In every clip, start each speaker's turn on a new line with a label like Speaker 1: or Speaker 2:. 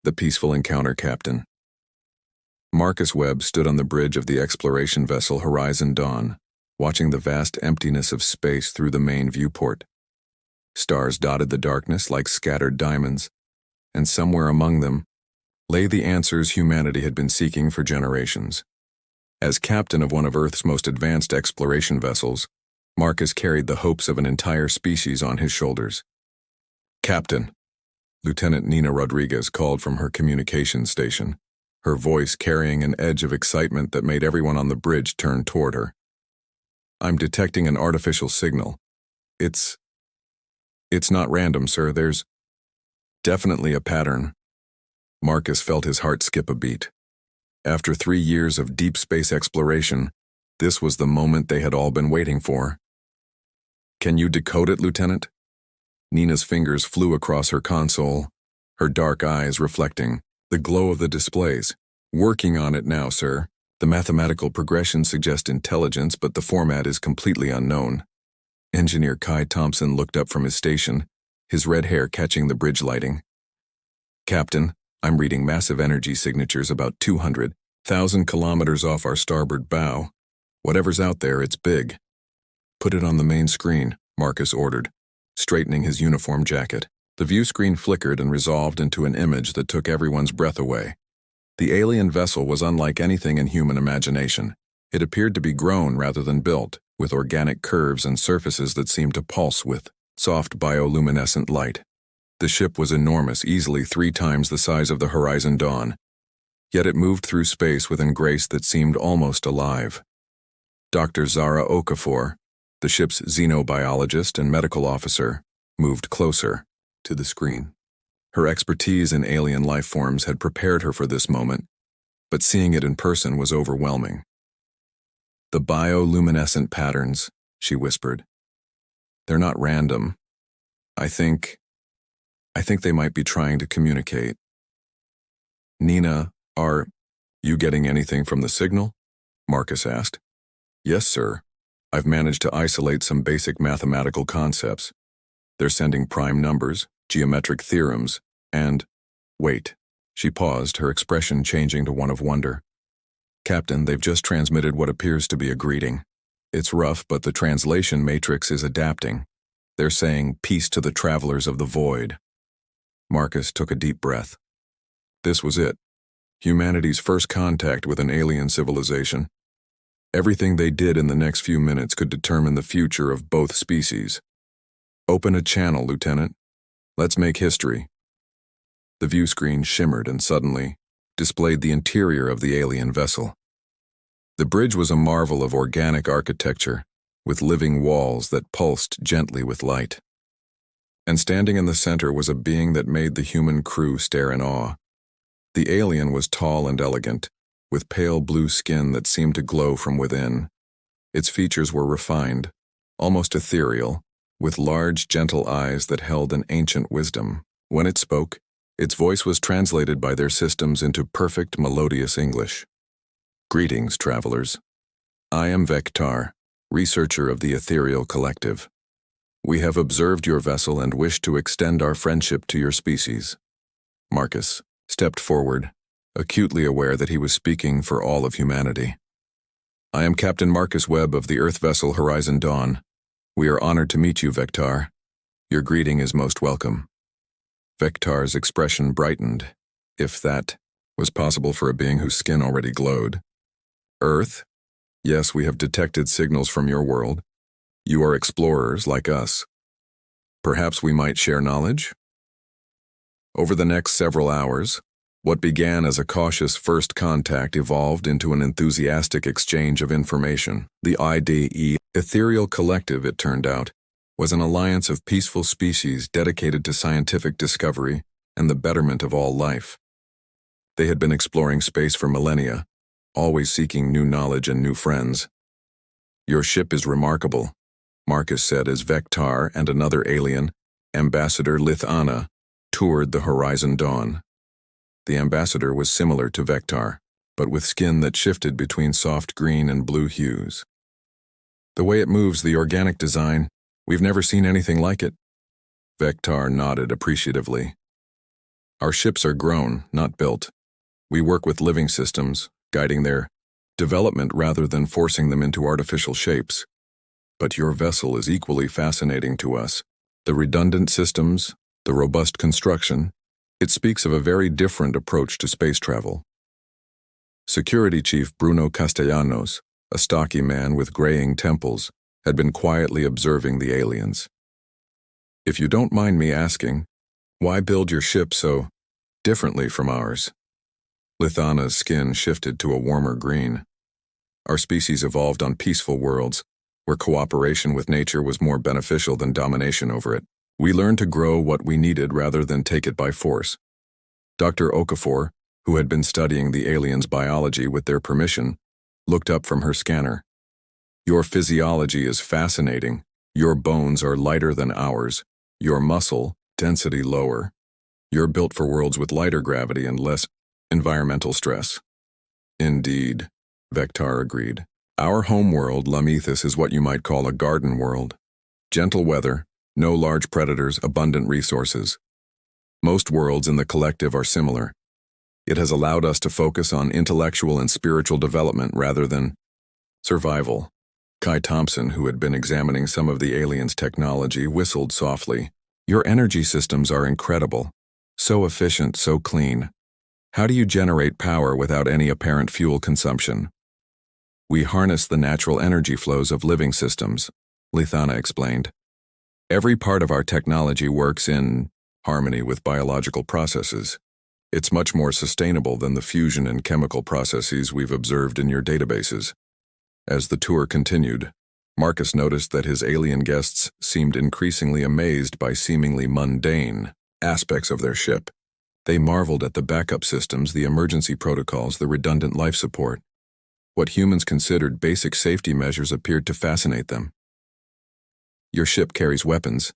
Speaker 1: The peaceful encounter, Captain. Marcus Webb stood on the bridge of the exploration vessel Horizon Dawn, watching the vast emptiness of space through the main viewport. Stars dotted the darkness like scattered diamonds, and somewhere among them lay the answers humanity had been seeking for generations. As captain of one of Earth's most advanced exploration vessels, Marcus carried the hopes of an entire species on his shoulders. "Captain," Lieutenant Nina Rodriguez called from her communications station, her voice carrying an edge of excitement that made everyone on the bridge turn toward her. "I'm detecting an artificial signal. It's not random, sir. There's definitely a pattern." Marcus felt his heart skip a beat. After 3 years of deep space exploration, this was the moment they had all been waiting for. "Can you decode it, Lieutenant?" Nina's fingers flew across her console, her dark eyes reflecting the glow of the displays. "Working on it now, sir. The mathematical progressions suggest intelligence, but the format is completely unknown." Engineer Kai Thompson looked up from his station, his red hair catching the bridge lighting. "Captain, I'm reading massive energy signatures about 200,000 kilometers off our starboard bow. Whatever's out there, it's big." "Put it on the main screen," Marcus ordered, straightening his uniform jacket. The view screen flickered and resolved into an image that took everyone's breath away. The alien vessel was unlike anything in human imagination. It appeared to be grown rather than built, with organic curves and surfaces that seemed to pulse with soft bioluminescent light. The ship was enormous, easily 3 times the size of the Horizon Dawn. Yet it moved through space with a grace that seemed almost alive. Dr. Zara Okafor, the ship's xenobiologist and medical officer, moved closer to the screen. Her expertise in alien life forms had prepared her for this moment, but seeing it in person was overwhelming. "The bioluminescent patterns," she whispered. "They're not random. I think they might be trying to communicate." "Nina, are you getting anything from the signal?" Marcus asked. "Yes, sir. I've managed to isolate some basic mathematical concepts. They're sending prime numbers, geometric theorems, and—" "Wait." She paused, her expression changing to one of wonder. "Captain, they've just transmitted what appears to be a greeting. It's rough, but the translation matrix is adapting. They're saying, 'Peace to the travelers of the void.'" Marcus took a deep breath. This was it. Humanity's first contact with an alien civilization. Everything they did in the next few minutes could determine the future of both species. "Open a channel, Lieutenant. Let's make history." The view screen shimmered and suddenly displayed the interior of the alien vessel. The bridge was a marvel of organic architecture, with living walls that pulsed gently with light. And standing in the center was a being that made the human crew stare in awe. The alien was tall and elegant, with pale blue skin that seemed to glow from within. Its features were refined, almost ethereal, with large, gentle eyes that held an ancient wisdom. When it spoke, its voice was translated by their systems into perfect, melodious English. "Greetings, travelers. I am Vectar, researcher of the Ethereal Collective. We have observed your vessel and wish to extend our friendship to your species." Marcus stepped forward, acutely aware that he was speaking for all of humanity. "I am Captain Marcus Webb of the Earth vessel Horizon Dawn. We are honored to meet you, Vectar. Your greeting is most welcome." Vectar's expression brightened, if that was possible for a being whose skin already glowed. "Earth? Yes, we have detected signals from your world. You are explorers like us. Perhaps we might share knowledge?" Over the next several hours, what began as a cautious first contact evolved into an enthusiastic exchange of information. The IDE, Ethereal Collective, it turned out, was an alliance of peaceful species dedicated to scientific discovery and the betterment of all life. They had been exploring space for millennia, always seeking new knowledge and new friends. "Your ship is remarkable," Marcus said as Vectar and another alien, Ambassador Lithana, toured the Horizon Dawn. The ambassador was similar to Vectar, but with skin that shifted between soft green and blue hues. "The way it moves, the organic design, we've never seen anything like it." Vectar nodded appreciatively. Our ships are grown, not built. We work with living systems, guiding their development rather than forcing them into artificial shapes. But your vessel is equally fascinating to us. The redundant systems, the robust construction, it speaks of a very different approach to space travel. Security Chief Bruno Castellanos, a stocky man with graying temples, had been quietly observing the aliens. If you don't mind me asking, why build your ship so differently from ours? Lithana's skin shifted to a warmer green. Our species evolved on peaceful worlds, where cooperation with nature was more beneficial than domination over it. We learned to grow what we needed rather than take it by force. Dr. Okafor, who had been studying the aliens' biology with their permission, looked up from her scanner. Your physiology is fascinating. Your bones are lighter than ours. Your muscle density lower. You're built for worlds with lighter gravity and less environmental stress. Indeed, Vectar agreed. Our home world, Lamethus, is what you might call a garden world. Gentle weather, no large predators, abundant resources. Most worlds in the collective are similar. It has allowed us to focus on intellectual and spiritual development rather than survival. Kai Thompson, who had been examining some of the aliens' technology, whistled softly. Your energy systems are incredible. So efficient, so clean. How do you generate power without any apparent fuel consumption? We harness the natural energy flows of living systems, Lithana explained. Every part of our technology works in harmony with biological processes. It's much more sustainable than the fusion and chemical processes we've observed in your databases. As the tour continued, Marcus noticed that his alien guests seemed increasingly amazed by seemingly mundane aspects of their ship. They marveled at the backup systems, the emergency protocols, the redundant life support. What humans considered basic safety measures appeared to fascinate them. Your ship carries weapons,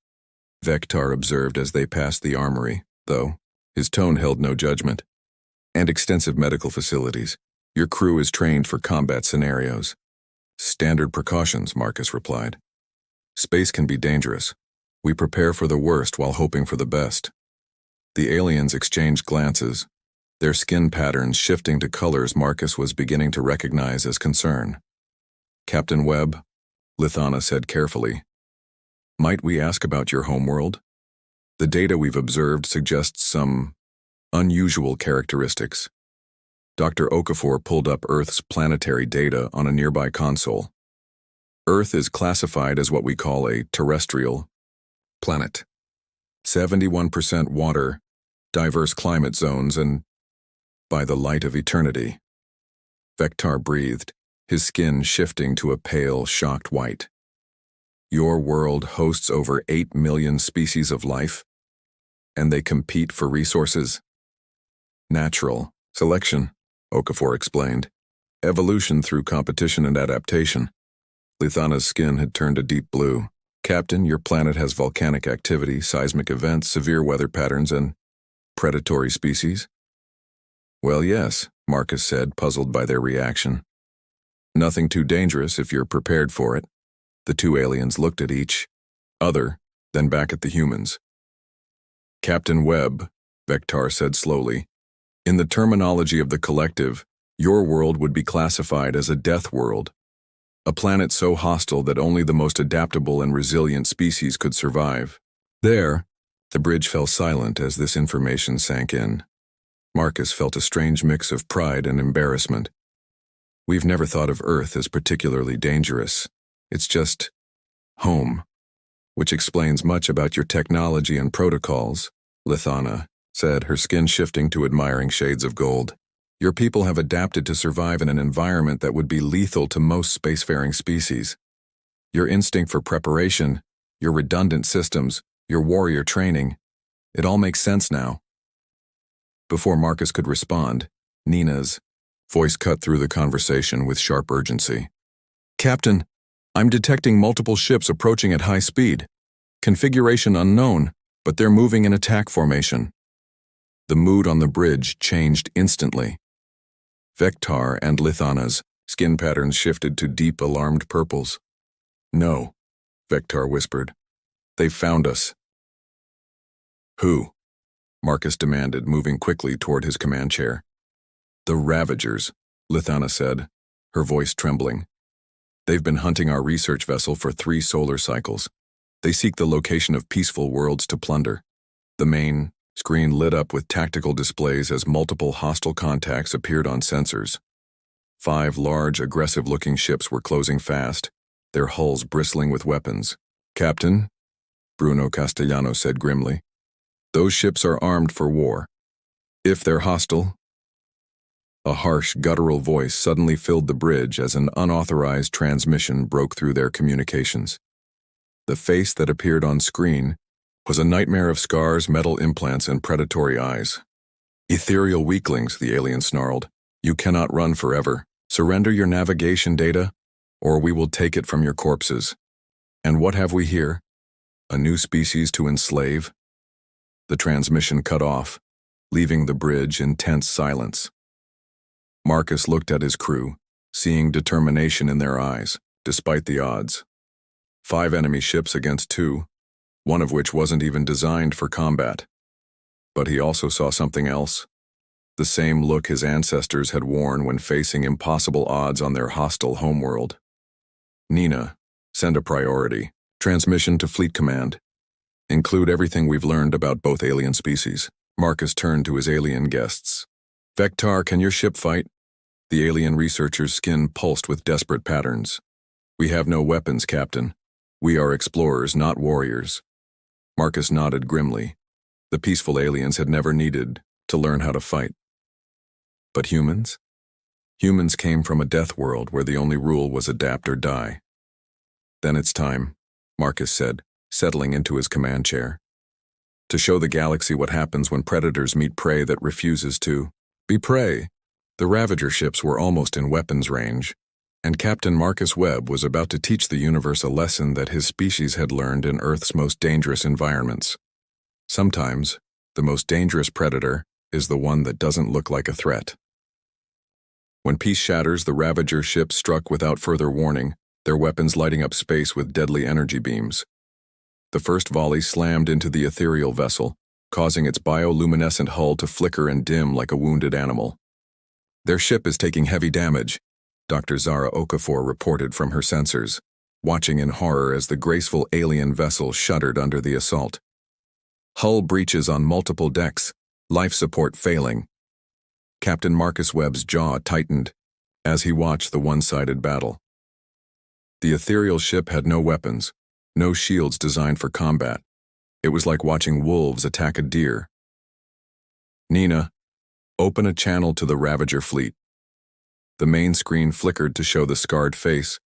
Speaker 1: Vectar observed as they passed the armory, though his tone held no judgment. And extensive medical facilities. Your crew is trained for combat scenarios. Standard precautions, Marcus replied. Space can be dangerous. We prepare for the worst while hoping for the best. The aliens exchanged glances, their skin patterns shifting to colors Marcus was beginning to recognize as concern. Captain Webb, Lithana said carefully, might we ask about your homeworld? The data we've observed suggests some unusual characteristics. Dr. Okafor pulled up Earth's planetary data on a nearby console. Earth is classified as what we call a terrestrial planet. 71% water, diverse climate zones, and by the light of eternity. Vectar breathed, his skin shifting to a pale, shocked white. Your world hosts over 8 million species of life, and they compete for resources. Natural selection, Okafor explained. Evolution through competition and adaptation. Lithana's skin had turned a deep blue. Captain, your planet has volcanic activity, seismic events, severe weather patterns, and predatory species? Well, yes, Marcus said, puzzled by their reaction. Nothing too dangerous if you're prepared for it. The two aliens looked at each other, then back at the humans. Captain Webb, Vectar said slowly, in the terminology of the collective, your world would be classified as a death world. A planet so hostile that only the most adaptable and resilient species could survive. There, the bridge fell silent as this information sank in. Marcus felt a strange mix of pride and embarrassment. We've never thought of Earth as particularly dangerous. It's just home, which explains much about your technology and protocols, Lithana said, her skin shifting to admiring shades of gold. Your people have adapted to survive in an environment that would be lethal to most spacefaring species. Your instinct for preparation, your redundant systems, your warrior training, it all makes sense now. Before Marcus could respond, Nina's voice cut through the conversation with sharp urgency. Captain, I'm detecting multiple ships approaching at high speed. Configuration unknown, but they're moving in attack formation. The mood on the bridge changed instantly. Vectar and Lithana's skin patterns shifted to deep, alarmed purples. No, Vectar whispered. They've found us. Who? Marcus demanded, moving quickly toward his command chair. The Ravagers, Lithana said, her voice trembling. They've been hunting our research vessel for 3 solar cycles. They seek the location of peaceful worlds to plunder. The main screen lit up with tactical displays as multiple hostile contacts appeared on sensors. 5 large, aggressive-looking ships were closing fast, their hulls bristling with weapons. Captain, Bruno Castellano said grimly, those ships are armed for war. If they're hostile. A harsh, guttural voice suddenly filled the bridge as an unauthorized transmission broke through their communications. The face that appeared on screen was a nightmare of scars, metal implants, and predatory eyes. Ethereal weaklings, the alien snarled. You cannot run forever. Surrender your navigation data, or we will take it from your corpses. And what have we here? A new species to enslave? The transmission cut off, leaving the bridge in tense silence. Marcus looked at his crew, seeing determination in their eyes, despite the odds. 5 enemy ships against 2, one of which wasn't even designed for combat. But he also saw something else. The same look his ancestors had worn when facing impossible odds on their hostile homeworld. Nina, send a priority. Transmission to Fleet Command. Include everything we've learned about both alien species. Marcus turned to his alien guests. Vectar, can your ship fight? The alien researcher's skin pulsed with desperate patterns. We have no weapons, Captain. We are explorers, not warriors. Marcus nodded grimly. The peaceful aliens had never needed to learn how to fight. But humans? Humans came from a death world where the only rule was adapt or die. Then it's time, Marcus said, settling into his command chair. To show the galaxy what happens when predators meet prey that refuses to be prey. The Ravager ships were almost in weapons range, and Captain Marcus Webb was about to teach the universe a lesson that his species had learned in Earth's most dangerous environments. Sometimes, the most dangerous predator is the one that doesn't look like a threat. When peace shatters, the Ravager ships struck without further warning, their weapons lighting up space with deadly energy beams. The first volley slammed into the ethereal vessel, causing its bioluminescent hull to flicker and dim like a wounded animal. Their ship is taking heavy damage, Dr. Zara Okafor reported from her sensors, watching in horror as the graceful alien vessel shuddered under the assault. Hull breaches on multiple decks, life support failing. Captain Marcus Webb's jaw tightened as he watched the one-sided battle. The ethereal ship had no weapons, no shields designed for combat. It was like watching wolves attack a deer. Nina, open a channel to the Ravager fleet. The main screen flickered to show the scarred face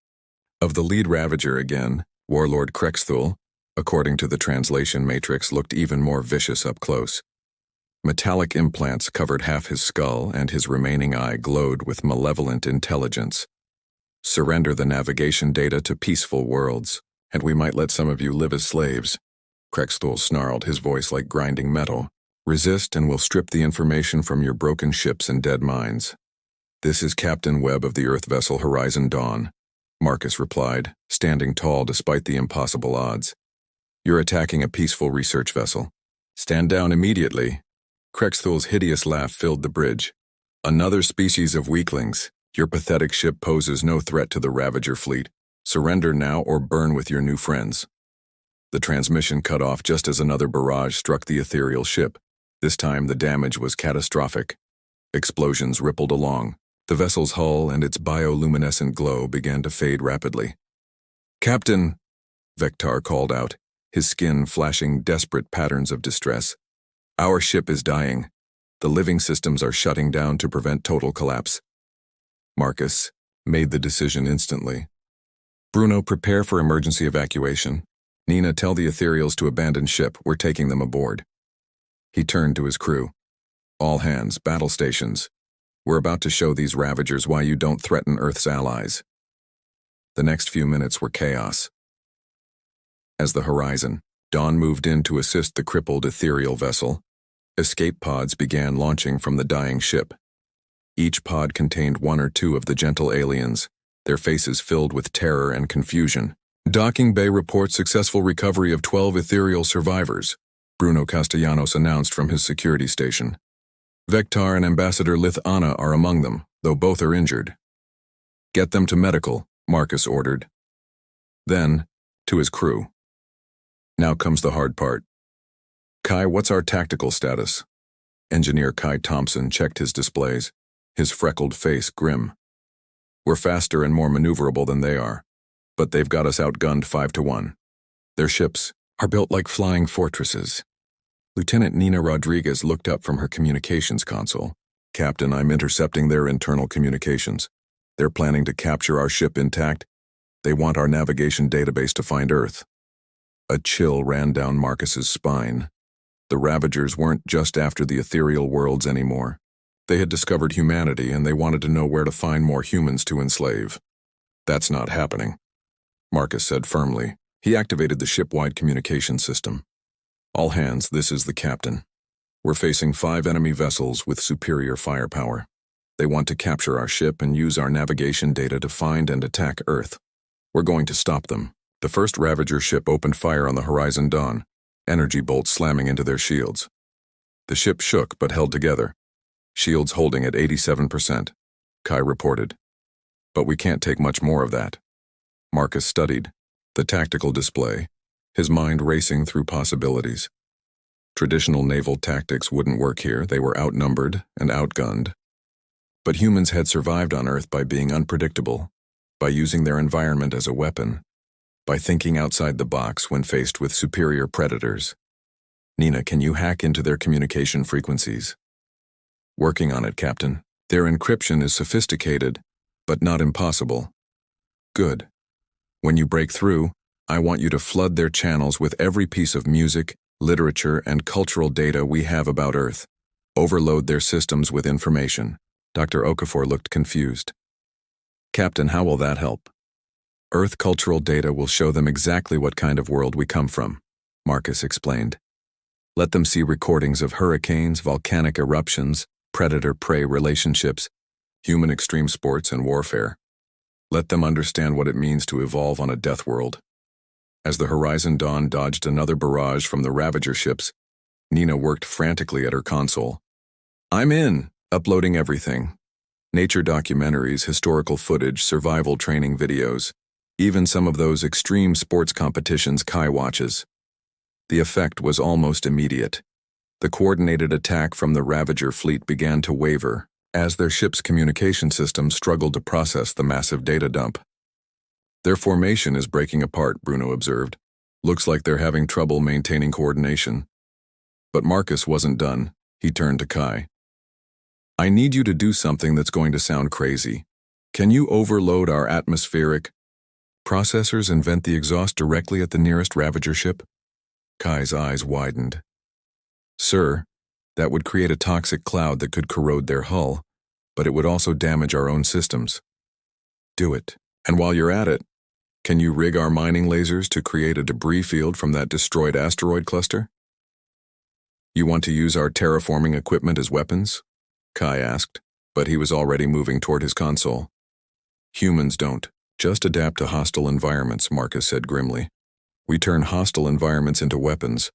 Speaker 1: of the lead Ravager again. Warlord Krexthul, according to the translation matrix, looked even more vicious up close. Metallic implants covered half his skull, and his remaining eye glowed with malevolent intelligence. Surrender the navigation data to peaceful worlds, and we might let some of you live as slaves. Krexthul snarled, his voice like grinding metal. Resist and we'll strip the information from your broken ships and dead minds. This is Captain Webb of the Earth vessel Horizon Dawn, Marcus replied, standing tall despite the impossible odds. You're attacking a peaceful research vessel. Stand down immediately. Krexthul's hideous laugh filled the bridge. Another species of weaklings. Your pathetic ship poses no threat to the Ravager fleet. Surrender now or burn with your new friends. The transmission cut off just as another barrage struck the ethereal ship. This time the damage was catastrophic. Explosions rippled along. The vessel's hull and its bioluminescent glow began to fade rapidly. Captain, Vectar called out, his skin flashing desperate patterns of distress. Our ship is dying. The living systems are shutting down to prevent total collapse. Marcus made the decision instantly. Bruno, prepare for emergency evacuation. Nina, tell the ethereals to abandon ship. We're taking them aboard. He turned to his crew. All hands, battle stations. We're about to show these Ravagers why you don't threaten Earth's allies. The next few minutes were chaos. As the Horizon Dawn moved in to assist the crippled ethereal vessel, escape pods began launching from the dying ship. Each pod contained 1 or 2 of the gentle aliens, their faces filled with terror and confusion. Docking bay reports successful recovery of 12 ethereal survivors. Bruno Castellanos announced from his security station. Vectar and Ambassador Lith-Anna are among them, though both are injured. Get them to medical, Marcus ordered. Then, to his crew. Now comes the hard part. Kai, what's our tactical status? Engineer Kai Thompson checked his displays, his freckled face grim. We're faster and more maneuverable than they are, but they've got us outgunned 5-1. Their ships are built like flying fortresses. Lieutenant Nina Rodriguez looked up from her communications console. Captain, I'm intercepting their internal communications. They're planning to capture our ship intact. They want our navigation database to find Earth. A chill ran down Marcus's spine. The Ravagers weren't just after the ethereal worlds anymore. They had discovered humanity and they wanted to know where to find more humans to enslave. That's not happening, Marcus said firmly. He activated the ship-wide communication system. All hands, this is the captain. We're facing 5 enemy vessels with superior firepower. They want to capture our ship and use our navigation data to find and attack Earth. We're going to stop them. The first Ravager ship opened fire on the Horizon Dawn, energy bolts slamming into their shields. The ship shook but held together, shields holding at 87%, Kai reported. But we can't take much more of that. Marcus studied the tactical display, his mind racing through possibilities. Traditional naval tactics wouldn't work here. They were outnumbered and outgunned. But humans had survived on Earth by being unpredictable, by using their environment as a weapon, by thinking outside the box when faced with superior predators. Nina, can you hack into their communication frequencies? Working on it, Captain. Their encryption is sophisticated, but not impossible. Good. When you break through, I want you to flood their channels with every piece of music, literature, and cultural data we have about Earth. Overload their systems with information. Dr. Okafor looked confused. Captain, how will that help? Earth cultural data will show them exactly what kind of world we come from, Marcus explained. Let them see recordings of hurricanes, volcanic eruptions, predator-prey relationships, human extreme sports, and warfare. Let them understand what it means to evolve on a death world. As the Horizon Dawn dodged another barrage from the Ravager ships, Nina worked frantically at her console. I'm in, uploading everything. Nature documentaries, historical footage, survival training videos, even some of those extreme sports competitions Kai watches. The effect was almost immediate. The coordinated attack from the Ravager fleet began to waver as their ship's communication system struggled to process the massive data dump. Their formation is breaking apart, Bruno observed. Looks like they're having trouble maintaining coordination. But Marcus wasn't done. He turned to Kai. I need you to do something that's going to sound crazy. Can you overload our atmospheric processors and vent the exhaust directly at the nearest Ravager ship? Kai's eyes widened. Sir, that would create a toxic cloud that could corrode their hull, but it would also damage our own systems. Do it. And while you're at it, can you rig our mining lasers to create a debris field from that destroyed asteroid cluster? You want to use our terraforming equipment as weapons? Kai asked, but he was already moving toward his console. Humans don't. Just adapt to hostile environments, Marcus said grimly. We turn hostile environments into weapons.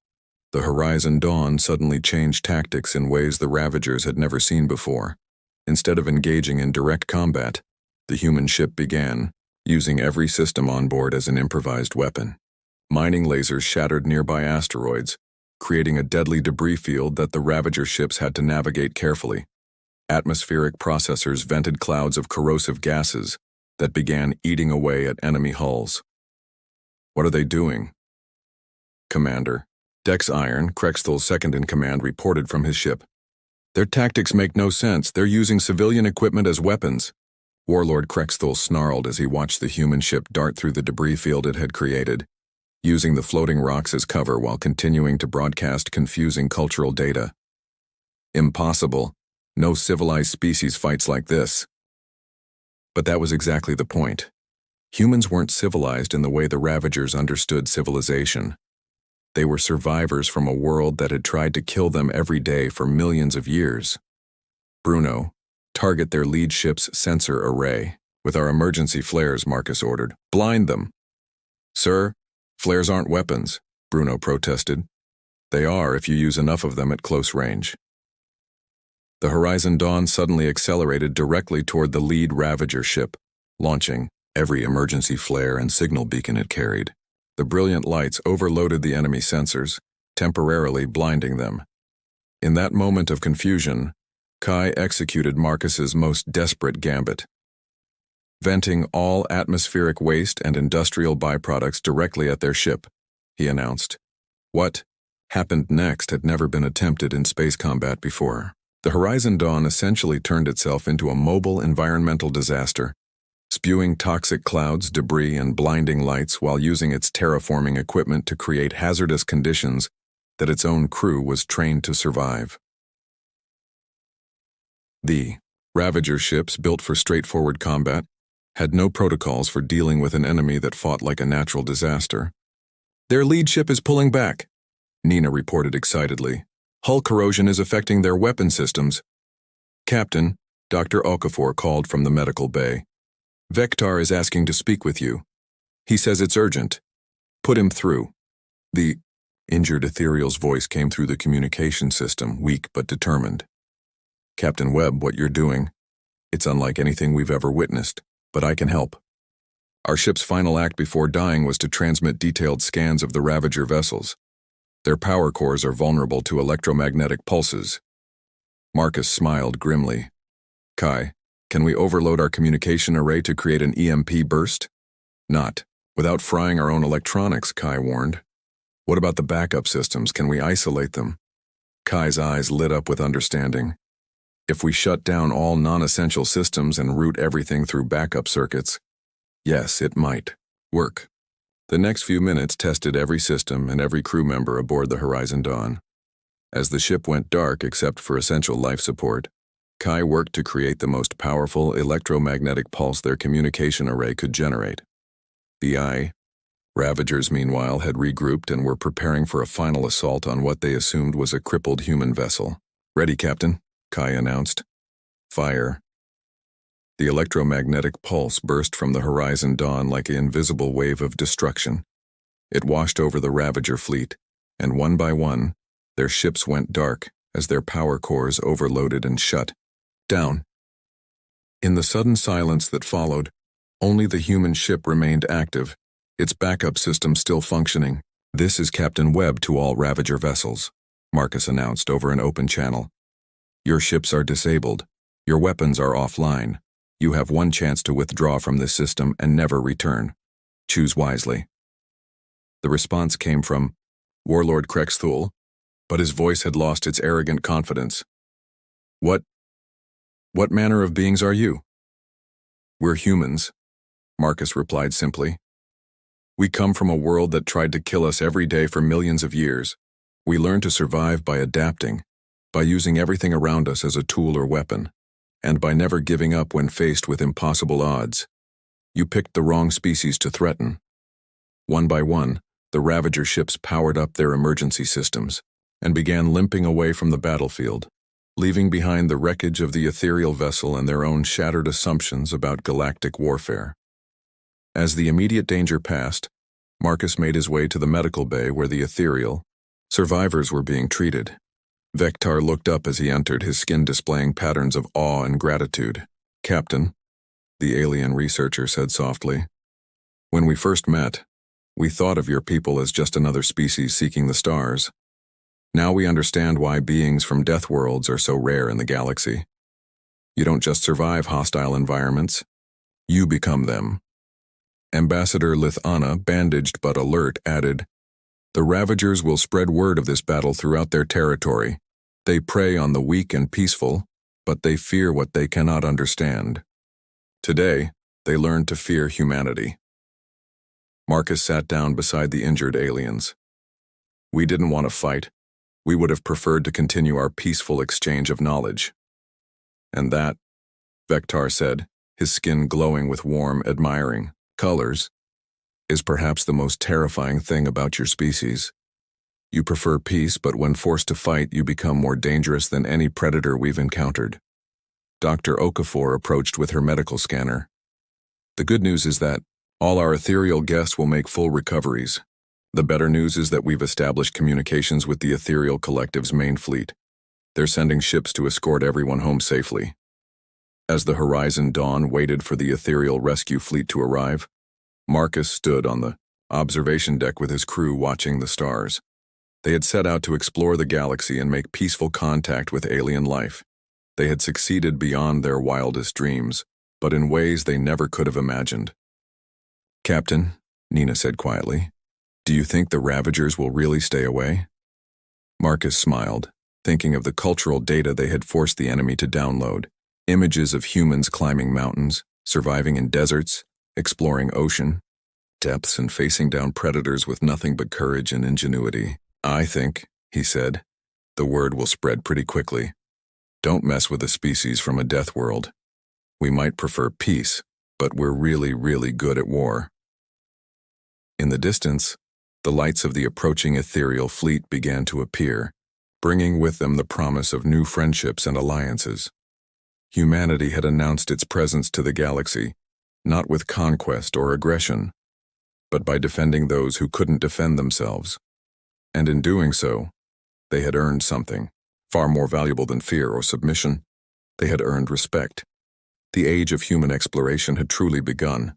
Speaker 1: The Horizon Dawn suddenly changed tactics in ways the Ravagers had never seen before. Instead of engaging in direct combat, the human ship began, using every system on board as an improvised weapon. Mining lasers shattered nearby asteroids, creating a deadly debris field that the Ravager ships had to navigate carefully. Atmospheric processors vented clouds of corrosive gases that began eating away at enemy hulls. What are they doing? Commander. Dex Iron, Krexthal's second-in-command, reported from his ship. Their tactics make no sense. They're using civilian equipment as weapons. Warlord Krexthal snarled as he watched the human ship dart through the debris field it had created, using the floating rocks as cover while continuing to broadcast confusing cultural data. Impossible. No civilized species fights like this. But that was exactly the point. Humans weren't civilized in the way the Ravagers understood civilization. They were survivors from a world that had tried to kill them every day for millions of years. Bruno, target their lead ship's sensor array. With our emergency flares, Marcus ordered. Blind them. Sir, flares aren't weapons, Bruno protested. They are if you use enough of them at close range. The Horizon Dawn suddenly accelerated directly toward the lead Ravager ship, launching every emergency flare and signal beacon it carried. The brilliant lights overloaded the enemy sensors, temporarily blinding them. In that moment of confusion, Kai executed Marcus's most desperate gambit. Venting all atmospheric waste and industrial byproducts directly at their ship, he announced. What happened next had never been attempted in space combat before. The Horizon Dawn essentially turned itself into a mobile environmental disaster, spewing toxic clouds, debris, and blinding lights while using its terraforming equipment to create hazardous conditions that its own crew was trained to survive. The Ravager ships, built for straightforward combat, had no protocols for dealing with an enemy that fought like a natural disaster. Their lead ship is pulling back, Nina reported excitedly. Hull corrosion is affecting their weapon systems. Captain, Dr. Okafor called from the medical bay. Vector is asking to speak with you. He says it's urgent. Put him through. The injured Ethereal's voice came through the communication system, weak but determined. Captain Webb, what you're doing, it's unlike anything we've ever witnessed, but I can help. Our ship's final act before dying was to transmit detailed scans of the Ravager vessels. Their power cores are vulnerable to electromagnetic pulses. Marcus smiled grimly. Kai, can we overload our communication array to create an EMP burst? Not without frying our own electronics, Kai warned. What about the backup systems? Can we isolate them? Kai's eyes lit up with understanding. If we shut down all non-essential systems and route everything through backup circuits, yes, it might work. The next few minutes tested every system and every crew member aboard the Horizon Dawn. As the ship went dark except for essential life support, Kai worked to create the most powerful electromagnetic pulse their communication array could generate. The Ravagers, meanwhile, had regrouped and were preparing for a final assault on what they assumed was a crippled human vessel. Ready, Captain, Kai announced. Fire. The electromagnetic pulse burst from the Horizon Dawn like an invisible wave of destruction. It washed over the Ravager fleet, and one by one, their ships went dark as their power cores overloaded and shut down. In the sudden silence that followed, only the human ship remained active, its backup system still functioning. This is Captain Webb to all Ravager vessels, Marcus announced over an open channel. Your ships are disabled. Your weapons are offline. You have one chance to withdraw from this system and never return. Choose wisely. The response came from Warlord Krexthul, but his voice had lost its arrogant confidence. What manner of beings are you? We're humans, Marcus replied simply. We come from a world that tried to kill us every day for millions of years. We learned to survive by adapting, by using everything around us as a tool or weapon, and by never giving up when faced with impossible odds. You picked the wrong species to threaten. One by one, the Ravager ships powered up their emergency systems and began limping away from the battlefield, leaving behind the wreckage of the ethereal vessel and their own shattered assumptions about galactic warfare. As the immediate danger passed, Marcus made his way to the medical bay where the ethereal survivors were being treated. Vector looked up as he entered, his skin displaying patterns of awe and gratitude. Captain, the alien researcher said softly, when we first met, we thought of your people as just another species seeking the stars. Now we understand why beings from death worlds are so rare in the galaxy. You don't just survive hostile environments, you become them. Ambassador Lithana, bandaged but alert, added, the Ravagers will spread word of this battle throughout their territory. They prey on the weak and peaceful, but they fear what they cannot understand. Today, they learned to fear humanity. Marcus sat down beside the injured aliens. We didn't want to fight. We would have preferred to continue our peaceful exchange of knowledge. And that, Vector said, his skin glowing with warm, admiring colors, is perhaps the most terrifying thing about your species. You prefer peace, but when forced to fight, you become more dangerous than any predator we've encountered. Dr. Okafor approached with her medical scanner. The good news is that all our ethereal guests will make full recoveries. The better news is that we've established communications with the Ethereal Collective's main fleet. They're sending ships to escort everyone home safely. As the Horizon Dawn waited for the Ethereal Rescue Fleet to arrive, Marcus stood on the observation deck with his crew watching the stars. They had set out to explore the galaxy and make peaceful contact with alien life. They had succeeded beyond their wildest dreams, but in ways they never could have imagined. "Captain," Nina said quietly, "do you think the Ravagers will really stay away?" Marcus smiled, thinking of the cultural data they had forced the enemy to download. Images of humans climbing mountains, surviving in deserts, exploring ocean depths, and facing down predators with nothing but courage and ingenuity. "I think," he said, "the word will spread pretty quickly. Don't mess with a species from a death world. We might prefer peace, but we're really, really good at war." In the distance, the lights of the approaching ethereal fleet began to appear, bringing with them the promise of new friendships and alliances. Humanity had announced its presence to the galaxy, not with conquest or aggression, but by defending those who couldn't defend themselves. And in doing so, they had earned something, far more valuable than fear or submission. They had earned respect. The age of human exploration had truly begun.